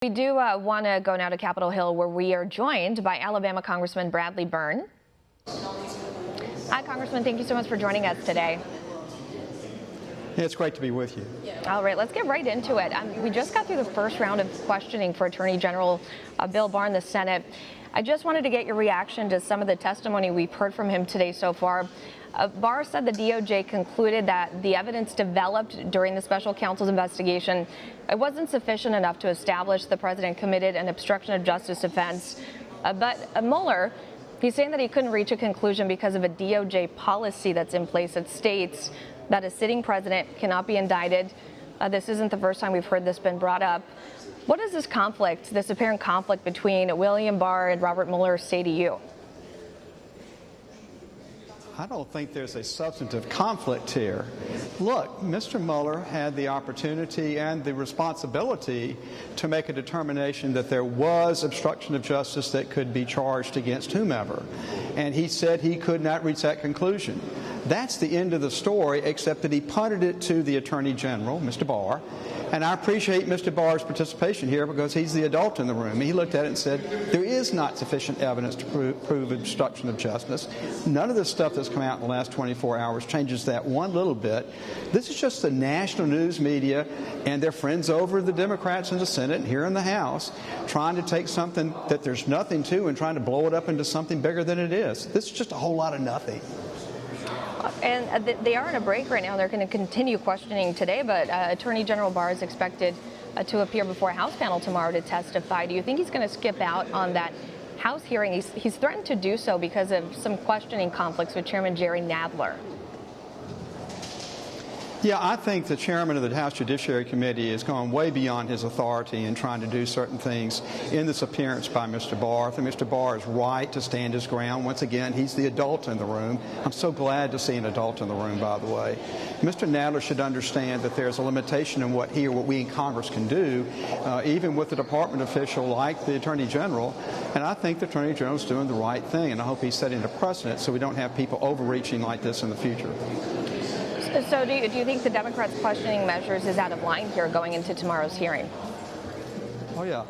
We do want to go now to Capitol Hill, where we are joined by Alabama Congressman Bradley Byrne. Hi, Congressman. Thank you so much for joining us today. Yeah, it's great to be with you. All right, let's get right into it. We just got through the first round of questioning for Attorney General Bill Barr in the Senate. I just wanted to get your reaction to some of the testimony we've heard from him today so far. Barr said the DOJ concluded that the evidence developed during the special counsel's investigation, it wasn't sufficient enough to establish the president committed an obstruction of justice offense. But Mueller, he's saying that he couldn't reach a conclusion because of a DOJ policy that's in place that states that a sitting president cannot be indicted. This isn't the first time we've heard this been brought up. What does this conflict, this apparent conflict between William Barr and Robert Mueller say to you? I don't think there's a substantive conflict here. Look, Mr. Mueller had the opportunity and the responsibility to make a determination that there was obstruction of justice that could be charged against whomever. And he said he could not reach that conclusion. That's the end of the story, except that he punted it to the Attorney General, Mr. Barr. And I appreciate Mr. Barr's participation here because he's the adult in the room. He looked at it and said, there is not sufficient evidence to prove obstruction of justice. None of the stuff that's come out in the last 24 hours changes that one little bit. This is just the national news media and their friends over the Democrats in the Senate and here in the House trying to take something that there's nothing to and trying to blow it up into something bigger than it is. This is just a whole lot of nothing. And they are in a break right now. They're going to continue questioning today, but Attorney General Barr is expected to appear before a House panel tomorrow to testify. Do you think he's going to skip out on that House hearing? He's threatened to do so because of some questioning conflicts with Chairman Jerry Nadler. Yeah, I think the chairman of the House Judiciary Committee has gone way beyond his authority in trying to do certain things in this appearance by Mr. Barr. I think Mr. Barr is right to stand his ground. Once again, he's the adult in the room. I'm so glad to see an adult in the room, by the way. Mr. Nadler should understand that there's a limitation in what we in Congress can do, even with a department official like the Attorney General. And I think the Attorney General is doing the right thing, and I hope he's setting a precedent so we don't have people overreaching like this in the future. So do you think the Democrats' questioning measures is out of line here going into tomorrow's hearing? Oh, yeah.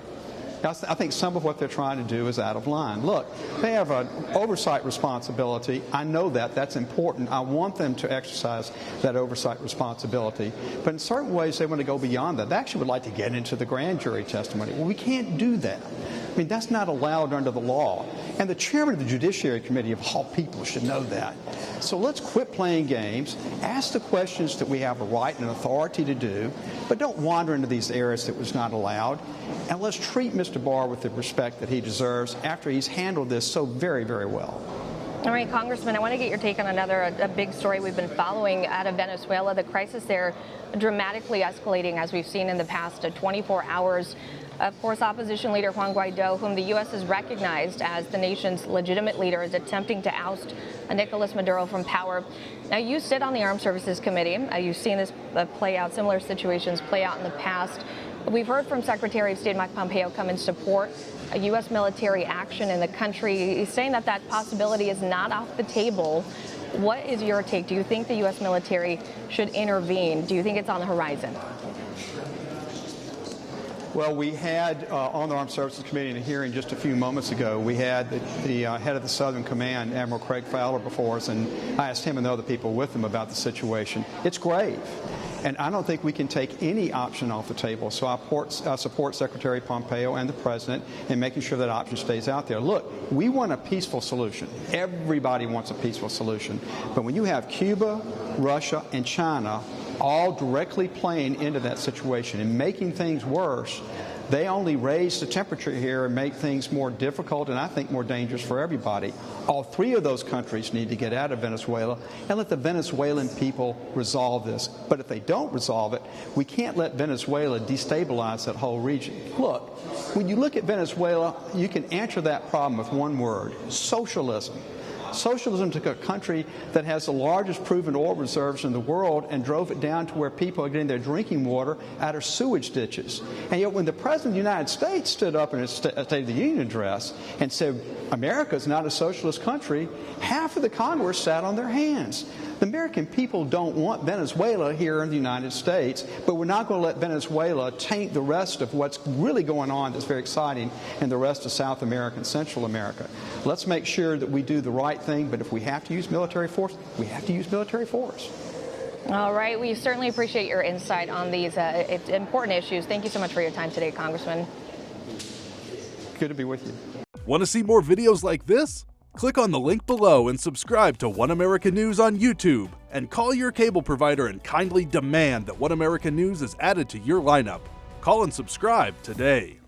I think some of what they're trying to do is out of line. Look, they have an oversight responsibility. I know that. That's important. I want them to exercise that oversight responsibility. But in certain ways, they want to go beyond that. They actually would like to get into the grand jury testimony. Well, we can't do that. I mean, that's not allowed under the law. And the chairman of the Judiciary Committee, of all people, should know that. So let's quit playing games, ask the questions that we have a right and an authority to do, but don't wander into these areas that was not allowed. And let's treat Mr. Barr with the respect that he deserves after he's handled this so very, very well. All right, Congressman, I want to get your take on a big story we've been following out of Venezuela. The crisis there dramatically escalating, as we've seen in the past 24 hours. Of course, opposition leader Juan Guaido, whom the U.S. has recognized as the nation's legitimate leader, is attempting to oust Nicolas Maduro from power. Now, you sit on the Armed Services Committee. You've seen this play out, similar situations play out in the past. We've heard from Secretary of State Mike Pompeo come and support a U.S. military action in the country. He's saying that that possibility is not off the table. What is your take? Do you think the U.S. military should intervene? Do you think it's on the horizon? Well, we had on the Armed Services Committee in a hearing just a few moments ago, we had the head of the Southern Command, Admiral Craig Fowler, before us, and I asked him and the other people with him about the situation. It's grave, and I don't think we can take any option off the table. So I support Secretary Pompeo and the President in making sure that option stays out there. Look, we want a peaceful solution. Everybody wants a peaceful solution. But when you have Cuba, Russia, and China all directly playing into that situation and making things worse, they only raise the temperature here and make things more difficult and I think more dangerous for everybody. All three of those countries need to get out of Venezuela and let the Venezuelan people resolve this. But if they don't resolve it, we can't let Venezuela destabilize that whole region. Look, when you look at Venezuela, you can answer that problem with one word: socialism. Socialism took a country that has the largest proven oil reserves in the world and drove it down to where people are getting their drinking water out of sewage ditches. And yet when the President of the United States stood up in his State of the Union address and said, America is not a socialist country, half of the Congress sat on their hands. The American people don't want Venezuela here in the United States, but we're not going to let Venezuela taint the rest of what's really going on that's very exciting in the rest of South America and Central America. Let's make sure that we do the right thing, but if we have to use military force, we have to use military force. All right. We certainly appreciate your insight on these important issues. Thank you so much for your time today, Congressman. Good to be with you. Want to see more videos like this? Click on the link below and subscribe to One America News on YouTube, and call your cable provider and kindly demand that One America News is added to your lineup. Call and subscribe today.